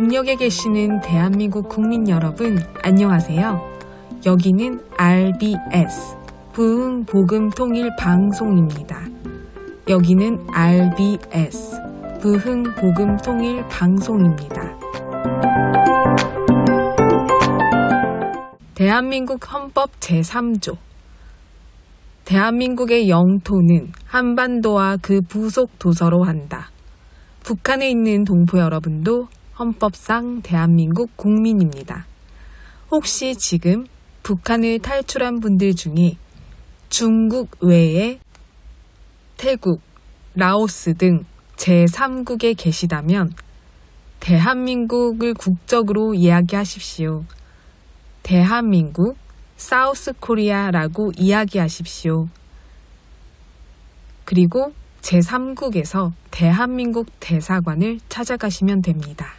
북녘에 계시는 대한민국 국민 여러분, 안녕하세요. 여기는 RBS, 부흥복음통일방송입니다. 여기는 RBS, 부흥복음통일방송입니다. 대한민국 헌법 제3조. 대한민국의 영토는 한반도와 그 부속 도서로 한다. 북한에 있는 동포 여러분도 헌법상 대한민국 국민입니다. 혹시 지금 북한을 탈출한 분들 중에 중국 외에 태국, 라오스 등 제3국에 계시다면 대한민국을 국적으로 이야기하십시오. 대한민국, 사우스 코리아라고 이야기하십시오. 그리고 제3국에서 대한민국 대사관을 찾아가시면 됩니다.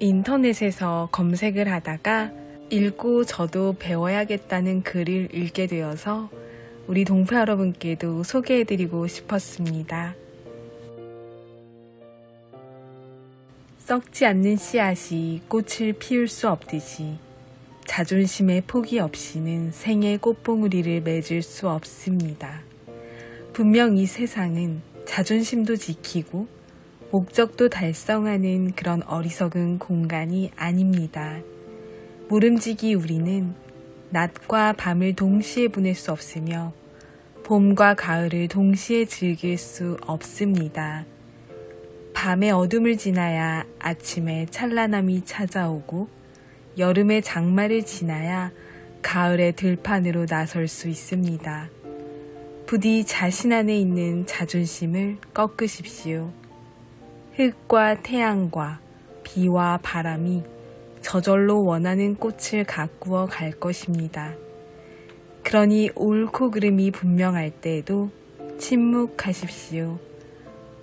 인터넷에서 검색을 하다가 읽고 저도 배워야겠다는 글을 읽게 되어서 우리 동포 여러분께도 소개해드리고 싶었습니다. 썩지 않는 씨앗이 꽃을 피울 수 없듯이 자존심의 포기 없이는 생의 꽃봉우리를 맺을 수 없습니다. 분명 이 세상은 자존심도 지키고 목적도 달성하는 그런 어리석은 공간이 아닙니다. 모름지기 우리는 낮과 밤을 동시에 보낼 수 없으며 봄과 가을을 동시에 즐길 수 없습니다. 밤의 어둠을 지나야 아침의 찬란함이 찾아오고 여름의 장마를 지나야 가을의 들판으로 나설 수 있습니다. 부디 자신 안에 있는 자존심을 꺾으십시오. 흙과 태양과 비와 바람이 저절로 원하는 꽃을 가꾸어 갈 것입니다. 그러니 옳고 그름이 분명할 때에도 침묵하십시오.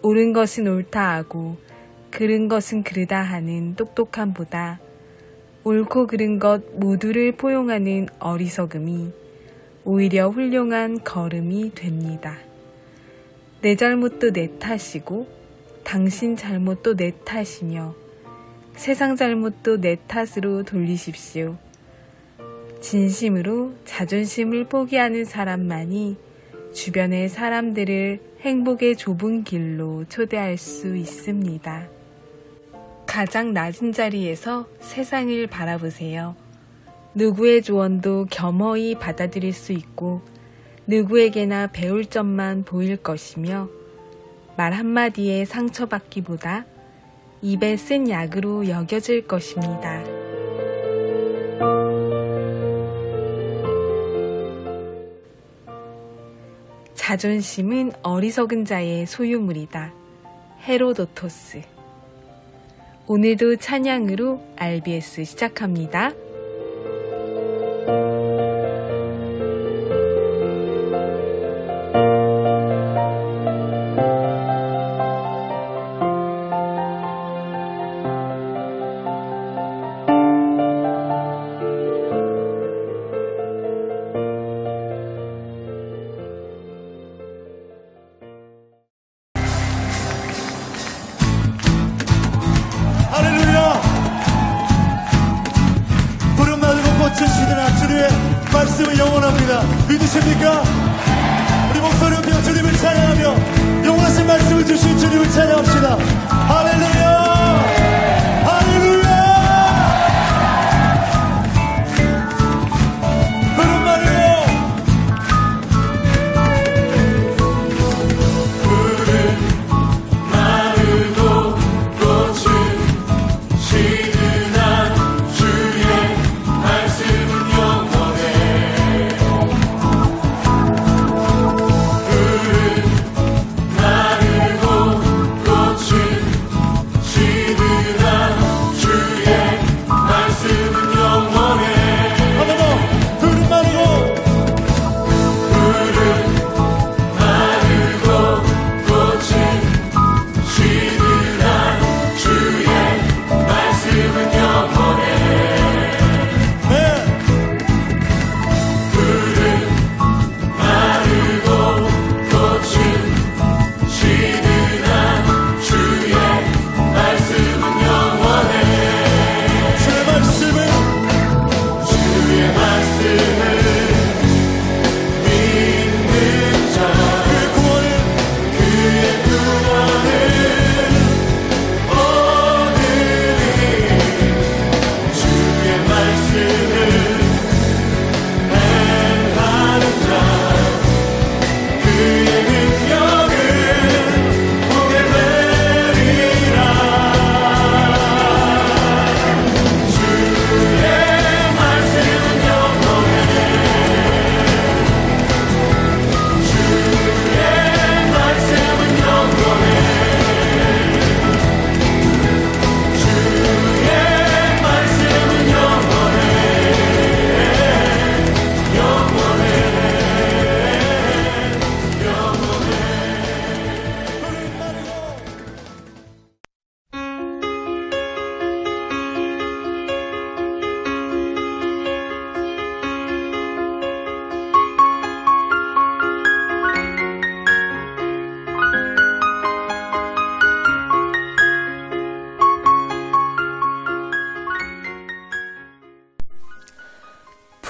옳은 것은 옳다 하고 그른 것은 그르다 하는 똑똑함보다 옳고 그른 것 모두를 포용하는 어리석음이 오히려 훌륭한 걸음이 됩니다. 내 잘못도 내 탓이고 당신 잘못도 내 탓이며 세상 잘못도 내 탓으로 돌리십시오. 진심으로 자존심을 포기하는 사람만이 주변의 사람들을 행복의 좁은 길로 초대할 수 있습니다. 가장 낮은 자리에서 세상을 바라보세요. 누구의 조언도 겸허히 받아들일 수 있고 누구에게나 배울 점만 보일 것이며 말 한마디에 상처받기보다 입에 쓴 약으로 여겨질 것입니다. 자존심은 어리석은 자의 소유물이다. 헤로도토스. 오늘도 찬양으로 RBS 시작합니다. 말씀은 영원합니다. 믿으십니까? 우리 목소리 높여 주님을 찬양하며 영원하신 말씀을 주신 주님을 찬양합시다. 할렐루야! 할렐루야! 푸른 마르고 푸른 마르고 꽃은 시드나 주의 말씀은 마르고 꽃은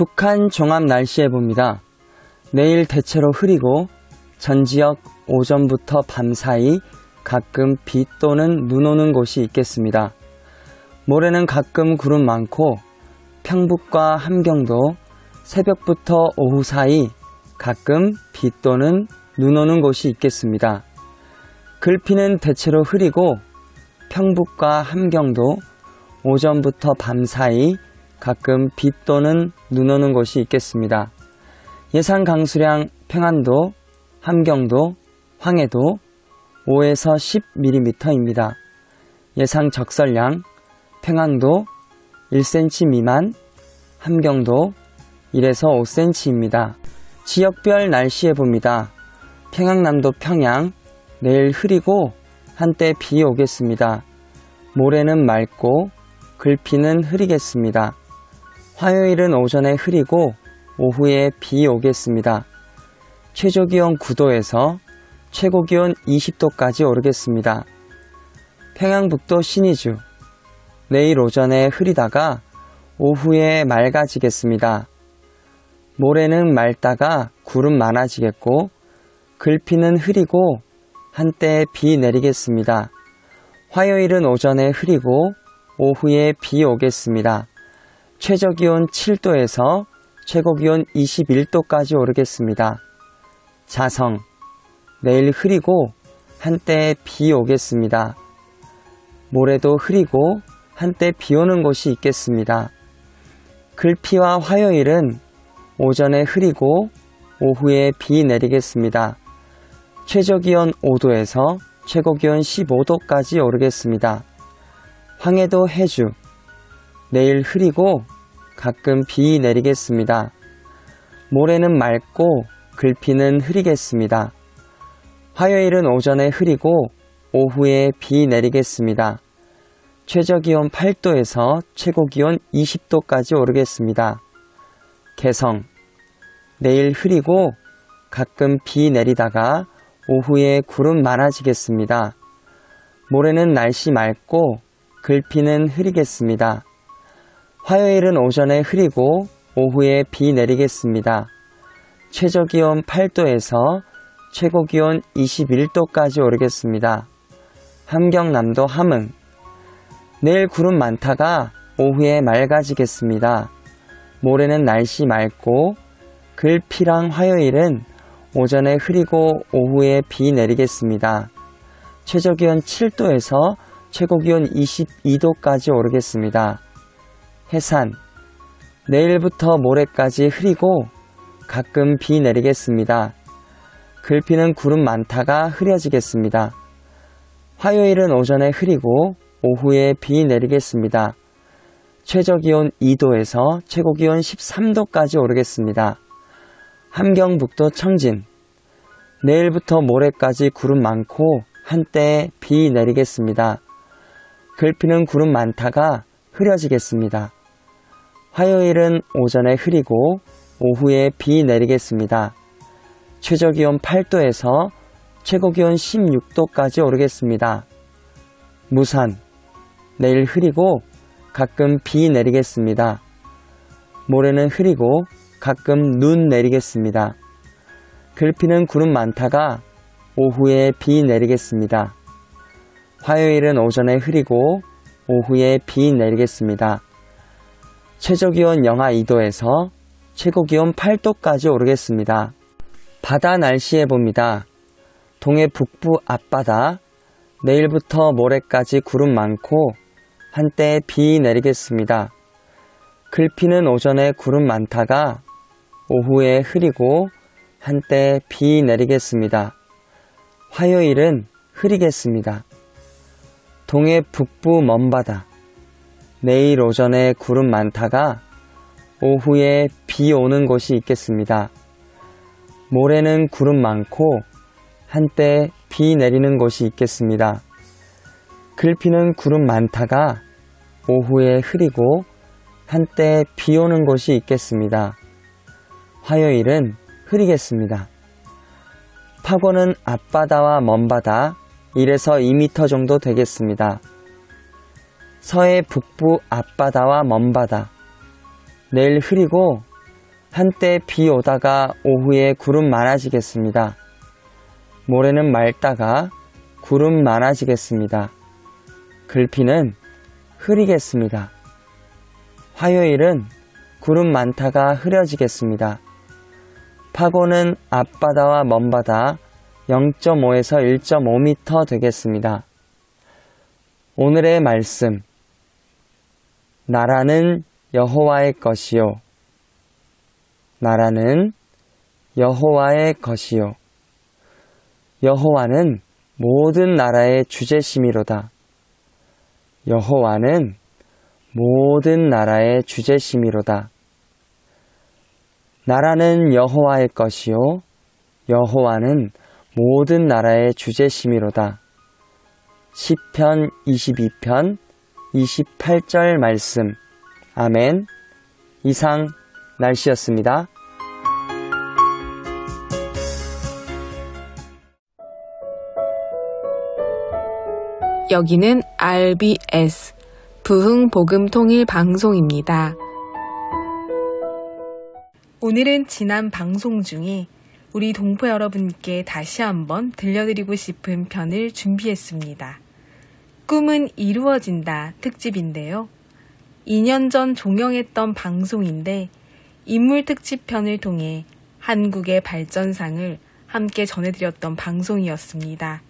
북한 종합 날씨 예보입니다. 내일 대체로 흐리고 전 지역 오전부터 밤 사이 가끔 비 또는 눈 오는 곳이 있겠습니다. 모레는 가끔 구름 많고 평북과 함경도 새벽부터 오후 사이 가끔 비 또는 눈 오는 곳이 있겠습니다. 글피는 대체로 흐리고 평북과 함경도 오전부터 밤 사이 가끔 비 또는 눈 오는 곳이 있겠습니다. 예상 강수량 평안도, 함경도, 황해도 5에서 10mm입니다. 예상 적설량 평안도 1cm 미만, 함경도 1에서 5cm입니다. 지역별 날씨 예보입니다. 평양남도 평양 내일 흐리고 한때 비 오겠습니다. 모레는 맑고 글피는 흐리겠습니다. 화요일은 오전에 흐리고 오후에 비 오겠습니다. 최저기온 9도에서 최고기온 20도까지 오르겠습니다. 평양북도 신의주 내일 오전에 흐리다가 오후에 맑아지겠습니다. 모레는 맑다가 구름 많아지겠고 글피는 흐리고 한때 비 내리겠습니다. 화요일은 오전에 흐리고 오후에 비 오겠습니다. 최저기온 7도에서 최고기온 21도까지 오르겠습니다. 자성 내일 흐리고 한때 비 오겠습니다. 모레도 흐리고 한때 비 오는 곳이 있겠습니다. 글피와 화요일은 오전에 흐리고 오후에 비 내리겠습니다. 최저기온 5도에서 최고기온 15도까지 오르겠습니다. 황해도 해주 내일 흐리고 가끔 비 내리겠습니다. 모레는 맑고 글피는 흐리겠습니다. 화요일은 오전에 흐리고 오후에 비 내리겠습니다. 최저기온 8도에서 최고기온 20도까지 오르겠습니다. 개성 내일 흐리고 가끔 비 내리다가 오후에 구름 많아지겠습니다. 모레는 날씨 맑고 글피는 흐리겠습니다. 화요일은 오전에 흐리고 오후에 비 내리겠습니다. 최저기온 8도에서 최고기온 21도까지 오르겠습니다. 함경남도 함흥 내일 구름 많다가 오후에 맑아지겠습니다. 모레는 날씨 맑고 글피랑 화요일은 오전에 흐리고 오후에 비 내리겠습니다. 최저기온 7도에서 최고기온 22도까지 오르겠습니다. 해산 내일부터 모레까지 흐리고 가끔 비 내리겠습니다. 글피는 구름 많다가 흐려지겠습니다. 화요일은 오전에 흐리고 오후에 비 내리겠습니다. 최저기온 2도에서 최고기온 13도까지 오르겠습니다. 함경북도 청진 내일부터 모레까지 구름 많고 한때 비 내리겠습니다. 글피는 구름 많다가 흐려지겠습니다. 화요일은 오전에 흐리고 오후에 비 내리겠습니다. 최저기온 8도에서 최고기온 16도까지 오르겠습니다. 무산 내일 흐리고 가끔 비 내리겠습니다. 모레는 흐리고 가끔 눈 내리겠습니다. 글피는 구름 많다가 오후에 비 내리겠습니다. 화요일은 오전에 흐리고 오후에 비 내리겠습니다. 최저기온 영하 2도에서 최고기온 8도까지 오르겠습니다. 바다 날씨 예보입니다. 동해 북부 앞바다 내일부터 모레까지 구름 많고 한때 비 내리겠습니다. 글피는 오전에 구름 많다가 오후에 흐리고 한때 비 내리겠습니다. 화요일은 흐리겠습니다. 동해 북부 먼바다 내일 오전에 구름 많다가 오후에 비 오는 곳이 있겠습니다. 모레는 구름 많고 한때 비 내리는 곳이 있겠습니다. 글피는 구름 많다가 오후에 흐리고 한때 비 오는 곳이 있겠습니다. 화요일은 흐리겠습니다. 파고는 앞바다와 먼바다 1에서 2m 정도 되겠습니다. 서해 북부 앞바다와 먼바다 내일 흐리고 한때 비 오다가 오후에 구름 많아지겠습니다. 모레는 맑다가 구름 많아지겠습니다. 글피는 흐리겠습니다. 화요일은 구름 많다가 흐려지겠습니다. 파고는 앞바다와 먼바다 0.5에서 1.5m 되겠습니다. 오늘의 말씀. 나라는 여호와의 것이요. 나라는 여호와의 것이요. 여호와는 모든 나라의 주제심이로다. 여호와는 모든 나라의 주제심이로다. 나라는 여호와의 것이요. 여호와는 모든 나라의 주제심이로다. 시편 22편 28절 말씀. 아멘. 이상 날씨였습니다. 여기는 RBS 부흥복음통일방송입니다. 오늘은 지난 방송 중에 우리 동포 여러분께 다시 한번 들려드리고 싶은 편을 준비했습니다. 꿈은 이루어진다 특집인데요. 2년 전 종영했던 방송인데 인물 특집 편을 통해 한국의 발전상을 함께 전해드렸던 방송이었습니다.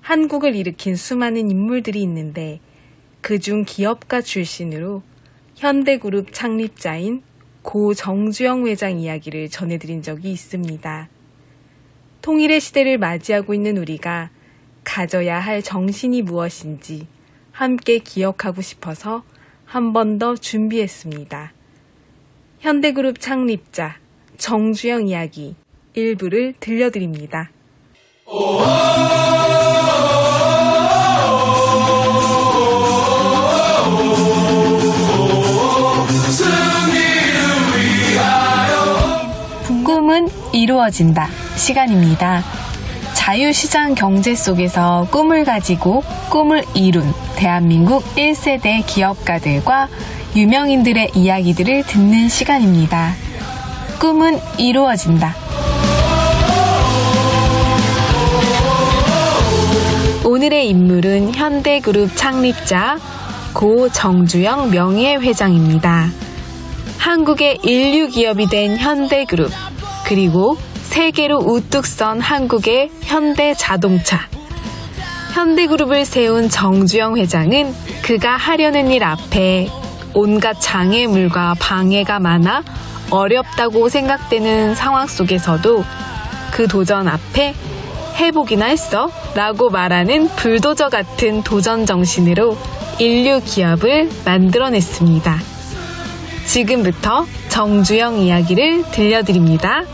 한국을 일으킨 수많은 인물들이 있는데 그중 기업가 출신으로 현대그룹 창립자인 고 정주영 회장 이야기를 전해드린 적이 있습니다. 통일의 시대를 맞이하고 있는 우리가 가져야 할 정신이 무엇인지 함께 기억하고 싶어서 한 번 더 준비했습니다. 현대그룹 창립자 정주영 이야기 일부를 들려드립니다. 꿈은 이루어진다 시간입니다. 자유시장 경제 속에서 꿈을 가지고 꿈을 이룬 대한민국 1세대 기업가들과 유명인들의 이야기들을 듣는 시간입니다. 꿈은 이루어진다. 오늘의 인물은 현대그룹 창립자 고 정주영 명예회장입니다. 한국의 인류 기업이 된 현대그룹, 그리고 세계로 우뚝 선 한국의 현대자동차. 현대그룹을 세운 정주영 회장은 그가 하려는 일 앞에 온갖 장애물과 방해가 많아 어렵다고 생각되는 상황 속에서도 그 도전 앞에 해보기나 했어 라고 말하는 불도저 같은 도전 정신으로 인류 기업을 만들어냈습니다. 지금부터 정주영 이야기를 들려드립니다.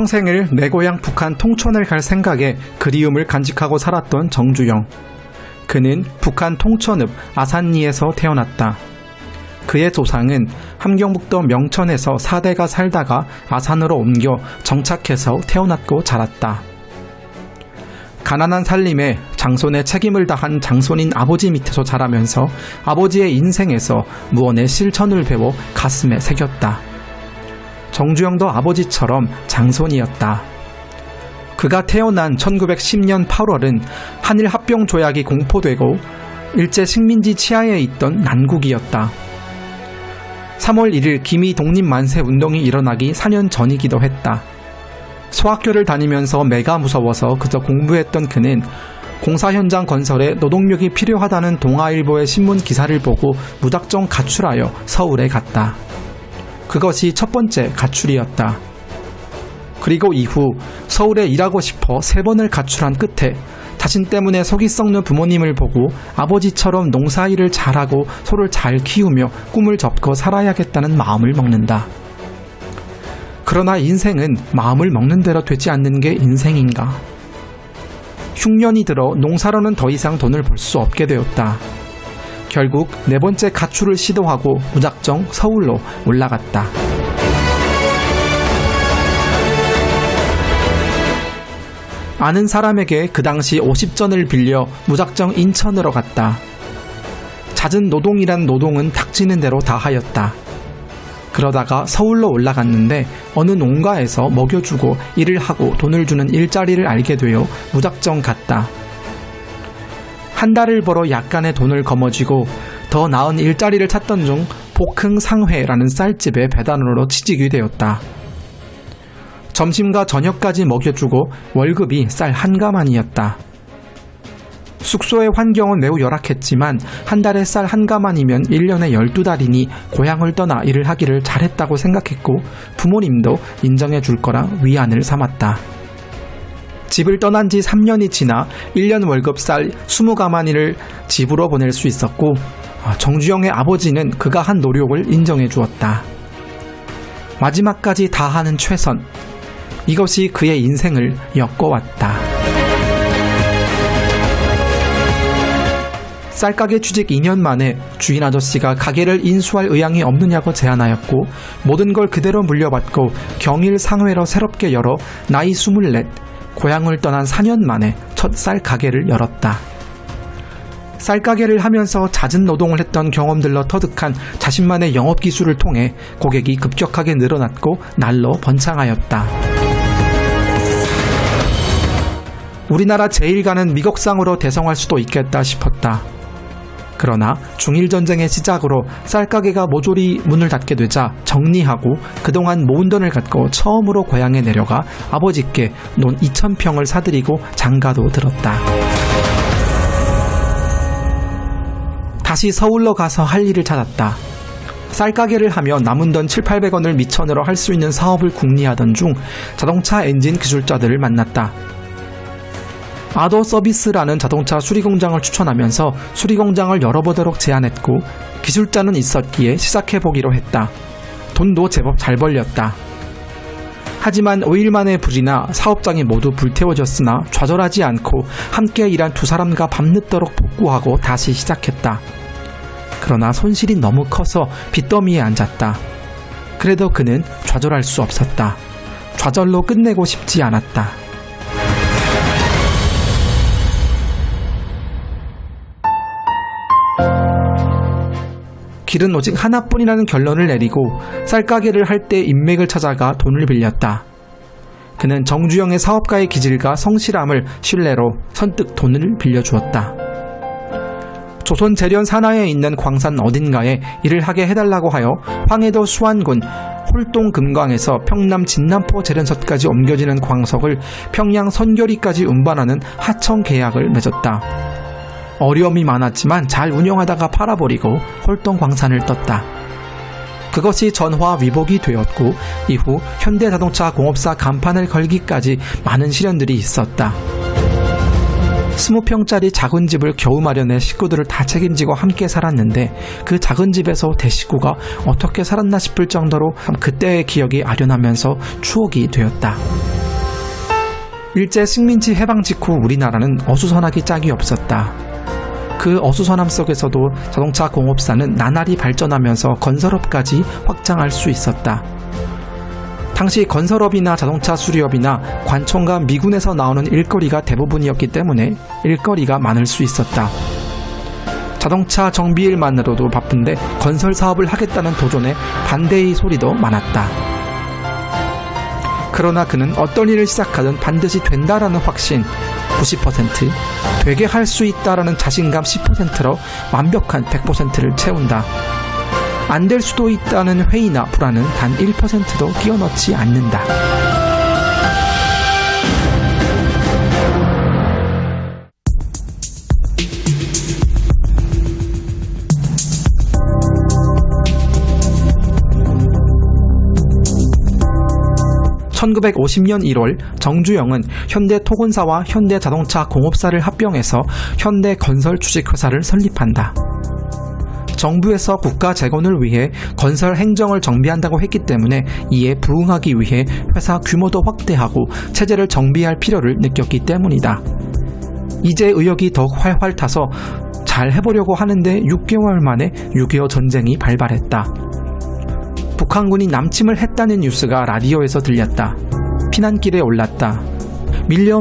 평생을 내 고향 북한 통천을 갈 생각에 그리움을 간직하고 살았던 정주영. 그는 북한 통천읍 아산리에서 태어났다. 그의 조상은 함경북도 명천에서 4대가 살다가 아산으로 옮겨 정착해서 태어났고 자랐다. 가난한 살림에 장손의 책임을 다한 장손인 아버지 밑에서 자라면서 아버지의 인생에서 무언의 실천을 배워 가슴에 새겼다. 정주영도 아버지처럼 장손이었다. 그가 태어난 1910년 8월은 한일 합병 조약이 공포되고 일제 식민지 치하에 있던 난국이었다. 3월 1일 기미 독립만세 운동이 일어나기 4년 전이기도 했다. 소학교를 다니면서 매가 무서워서 그저 공부했던 그는 공사 현장 건설에 노동력이 필요하다는 동아일보의 신문 기사를 보고 무작정 가출하여 서울에 갔다. 그것이 첫 번째 가출이었다. 그리고 이후 서울에 일하고 싶어 3번을 가출한 끝에 자신 때문에 속이 썩는 부모님을 보고 아버지처럼 농사일을 잘하고 소를 잘 키우며 꿈을 접고 살아야겠다는 마음을 먹는다. 그러나 인생은 마음을 먹는 대로 되지 않는 게 인생인가? 흉년이 들어 농사로는 더 이상 돈을 벌 수 없게 되었다. 결국 네 번째 가출을 시도하고 무작정 서울로 올라갔다. 아는 사람에게 그 당시 50전을 빌려 무작정 인천으로 갔다. 잦은 노동이란 노동은 닥치는 대로 다 하였다. 그러다가 서울로 올라갔는데 어느 농가에서 먹여주고 일을 하고 돈을 주는 일자리를 알게 되어 무작정 갔다. 한 달을 벌어 약간의 돈을 거머쥐고 더 나은 일자리를 찾던 중 복흥상회라는 쌀집에 배달원으로 취직이 되었다. 점심과 저녁까지 먹여주고 월급이 쌀 한 가만이었다. 숙소의 환경은 매우 열악했지만 한 달에 쌀 한 가만이면 1년에 12달이니 고향을 떠나 일을 하기를 잘했다고 생각했고 부모님도 인정해 줄 거라 위안을 삼았다. 집을 떠난 지 3년이 지나 1년 월급 쌀 20가마니를 집으로 보낼 수 있었고 정주영의 아버지는 그가 한 노력을 인정해 주었다. 마지막까지 다하는 최선, 이것이 그의 인생을 엮어왔다. 쌀가게 취직 2년 만에 주인 아저씨가 가게를 인수할 의향이 없느냐고 제안하였고 모든 걸 그대로 물려받고 경일 상회로 새롭게 열어 나이 24, 고향을 떠난 4년 만에 첫 쌀가게를 열었다. 쌀가게를 하면서 잦은 노동을 했던 경험들로 터득한 자신만의 영업기술을 통해 고객이 급격하게 늘어났고 날로 번창하였다. 우리나라 제1가는 미국상으로 대성할 수도 있겠다 싶었다. 그러나 중일전쟁의 시작으로 쌀가게가 모조리 문을 닫게 되자 정리하고 그동안 모은 돈을 갖고 처음으로 고향에 내려가 아버지께 논 2,000평을 사들이고 장가도 들었다. 다시 서울로 가서 할 일을 찾았다. 쌀가게를 하며 남은 돈 700~800원을 미천으로 할 수 있는 사업을 궁리하던 중 자동차 엔진 기술자들을 만났다. 아더 서비스라는 자동차 수리공장을 추천하면서 수리공장을 열어보도록 제안했고 기술자는 있었기에 시작해보기로 했다. 돈도 제법 잘 벌렸다. 하지만 5일 만에 불이나 사업장이 모두 불태워졌으나 좌절하지 않고 함께 일한 두 사람과 밤늦도록 복구하고 다시 시작했다. 그러나 손실이 너무 커서 빚더미에 앉았다. 그래도 그는 좌절할 수 없었다. 좌절로 끝내고 싶지 않았다. 길은 오직 하나뿐이라는 결론을 내리고 쌀가게를 할 때 인맥을 찾아가 돈을 빌렸다. 그는 정주영의 사업가의 기질과 성실함을 신뢰로 선뜻 돈을 빌려주었다. 조선 재련 산하에 있는 광산 어딘가에 일을 하게 해달라고 하여 황해도 수안군 홀동 금광에서 평남 진남포 재련소까지 옮겨지는 광석을 평양 선교리까지 운반하는 하청 계약을 맺었다. 어려움이 많았지만 잘 운영하다가 팔아버리고 홀동 광산을 떴다. 그것이 전화위복이 되었고 이후 현대자동차 공업사 간판을 걸기까지 많은 시련들이 있었다. 20평짜리 작은 집을 겨우 마련해 식구들을 다 책임지고 함께 살았는데 그 작은 집에서 대식구가 어떻게 살았나 싶을 정도로 그때의 기억이 아련하면서 추억이 되었다. 일제 식민지 해방 직후 우리나라는 어수선하기 짝이 없었다. 그 어수선함 속에서도 자동차 공업사는 나날이 발전하면서 건설업까지 확장할 수 있었다. 당시 건설업이나 자동차 수리업이나 관청과 미군에서 나오는 일거리가 대부분이었기 때문에 일거리가 많을 수 있었다. 자동차 정비일만으로도 바쁜데 건설 사업을 하겠다는 도전에 반대의 소리도 많았다. 그러나 그는 어떤 일을 시작하든 반드시 된다라는 확신 90%, 되게 할 수 있다라는 자신감 10%로 완벽한 100%를 채운다. 안 될 수도 있다는 회의나 불안은 단 1%도 끼워넣지 않는다. (1950년 1월) 정주영은 현대토건사와 현대자동차 공업사를 합병해서 현대건설주식회사를 설립한다. 정부에서 국가 재건을 위해 건설 행정을 정비한다고 했기 때문에 이에 부응하기 위해 회사 규모도 확대하고 체제를 정비할 필요를 느꼈기 때문이다. 이제 의욕이 더욱 활활 타서 잘 해보려고 하는데 6개월 만에 6.25 전쟁이 발발했다. 북한군이 남침을 했다는 뉴스가 라디오에서 들렸다. 피난길에 올랐다. 밀려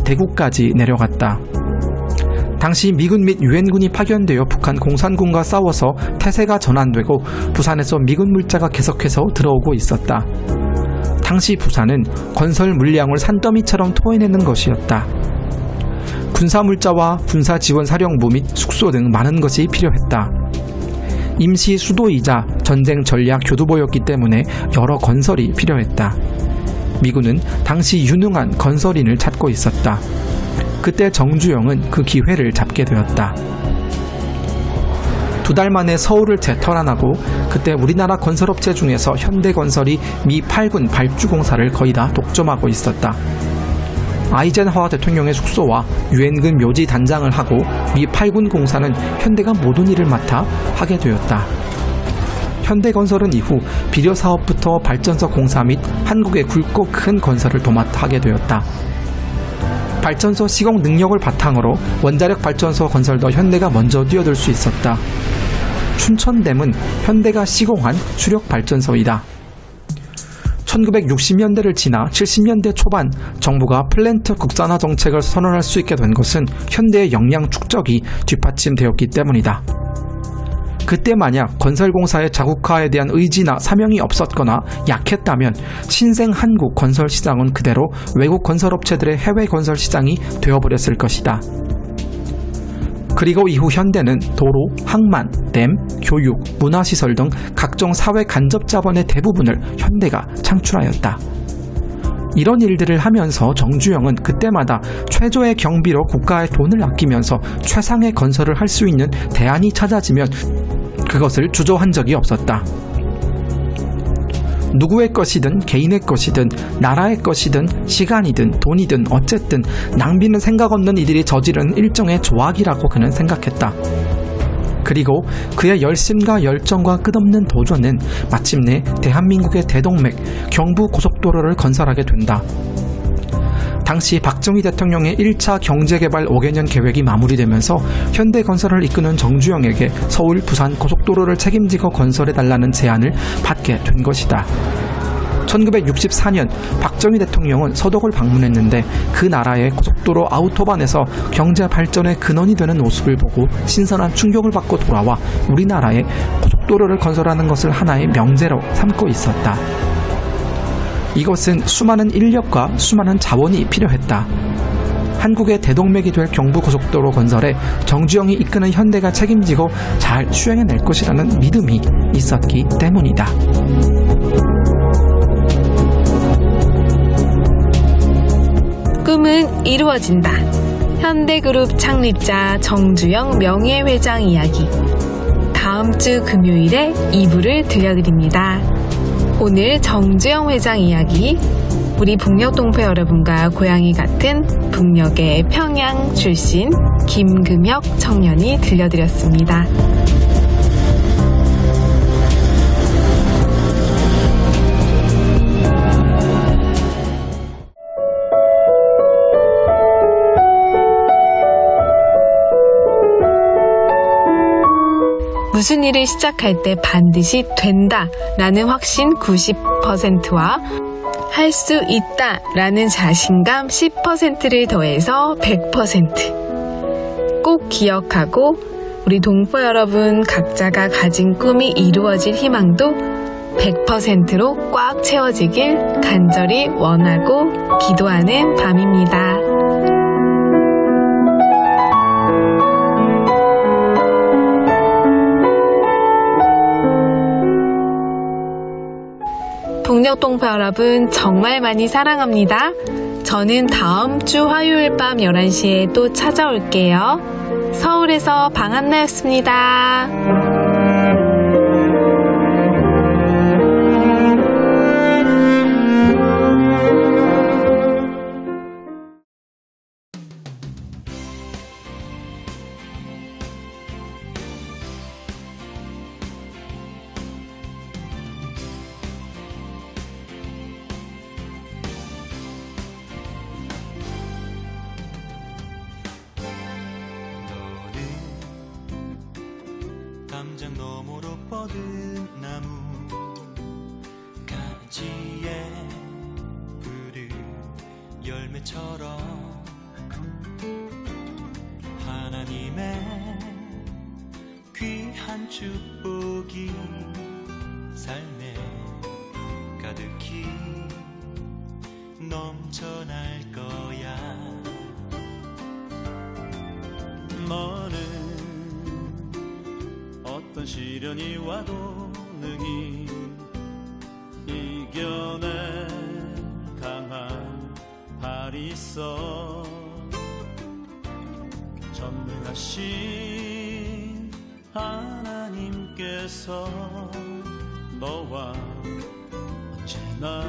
대구까지 내려갔다. 당시 미군 및 유엔군이 파견되어 북한 공산군과 싸워서 태세가 전환되고 부산에서 미군 물자가 계속해서 들어오고 있었다. 당시 부산은 건설 물량을 산더미처럼 토해내는 것이었다. 군사물자와 군사지원사령부 및 숙소 등 많은 것이 필요했다. 임시 수도이자 전쟁 전략 교두보였기 때문에 여러 건설이 필요했다. 미군은 당시 유능한 건설인을 찾고 있었다. 그때 정주영은 그 기회를 잡게 되었다. 2달 만에 서울을 재탈환하고 그때 우리나라 건설업체 중에서 현대건설이 미 8군 발주공사를 거의 다 독점하고 있었다. 아이젠하워 대통령의 숙소와 유엔군 묘지 단장을 하고 미 8군 공사는 현대가 모든 일을 맡아 하게 되었다. 현대건설은 이후 비료사업부터 발전소 공사 및 한국의 굵고 큰 건설을 도맡아 하게 되었다. 발전소 시공 능력을 바탕으로 원자력 발전소 건설도 현대가 먼저 뛰어들 수 있었다. 춘천댐은 현대가 시공한 수력 발전소이다. 1960년대를 지나 70년대 초반 정부가 플랜트 국산화 정책을 선언할 수 있게 된 것은 현대의 역량 축적이 뒷받침되었기 때문이다. 그때 만약 건설공사의 자국화에 대한 의지나 사명이 없었거나 약했다면 신생 한국 건설 시장은 그대로 외국 건설업체들의 해외 건설 시장이 되어버렸을 것이다. 그리고 이후 현대는 도로, 항만, 댐, 교육, 문화시설 등 각종 사회 간접 자본의 대부분을 현대가 창출하였다. 이런 일들을 하면서 정주영은 그때마다 최저의 경비로 국가의 돈을 아끼면서 최상의 건설을 할 수 있는 대안이 찾아지면 그것을 주저한 적이 없었다. 누구의 것이든 개인의 것이든 나라의 것이든 시간이든 돈이든 어쨌든 낭비는 생각 없는 이들이 저지른 일종의 조악이라고 그는 생각했다. 그리고 그의 열심과 열정과 끝없는 도전은 마침내 대한민국의 대동맥 경부고속도로를 건설하게 된다. 당시 박정희 대통령의 1차 경제개발 5개년 계획이 마무리되면서 현대건설을 이끄는 정주영에게 서울, 부산 고속도로를 책임지고 건설해달라는 제안을 받게 된 것이다. 1964년 박정희 대통령은 서독을 방문했는데 그 나라의 고속도로 아우토반에서 경제 발전의 근원이 되는 모습을 보고 신선한 충격을 받고 돌아와 우리나라에 고속도로를 건설하는 것을 하나의 명제로 삼고 있었다. 이것은 수많은 인력과 수많은 자원이 필요했다. 한국의 대동맥이 될 경부고속도로 건설에 정주영이 이끄는 현대가 책임지고 잘 수행해낼 것이라는 믿음이 있었기 때문이다. 꿈은 이루어진다. 현대그룹 창립자 정주영 명예회장 이야기. 다음 주 금요일에 2부를 들려드립니다. 오늘 정주영 회장 이야기, 우리 북녘 동포 여러분과 고향이 같은 북녘의 평양 출신 김금혁 청년이 들려드렸습니다. 무슨 일을 시작할 때 반드시 된다 라는 확신 90%와 할 수 있다 라는 자신감 10%를 더해서 100%. 꼭 기억하고 우리 동포 여러분 각자가 가진 꿈이 이루어질 희망도 100%로 꽉 채워지길 간절히 원하고 기도하는 밤입니다. 북녘 동포 여러분 정말 많이 사랑합니다. 저는 다음 주 화요일 밤 11시에 또 찾아올게요. 서울에서 방한나였습니다. 모든 나무 가지에 푸른 열매처럼 하나님의 귀한 축복이 삶에 가득히 넘쳐날 거야. 너는 어떤 시련이 와도 능히 이겨낼 강한 발이 있어. 전능하신 하나님께서 너와 언제나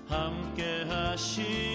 함께 하시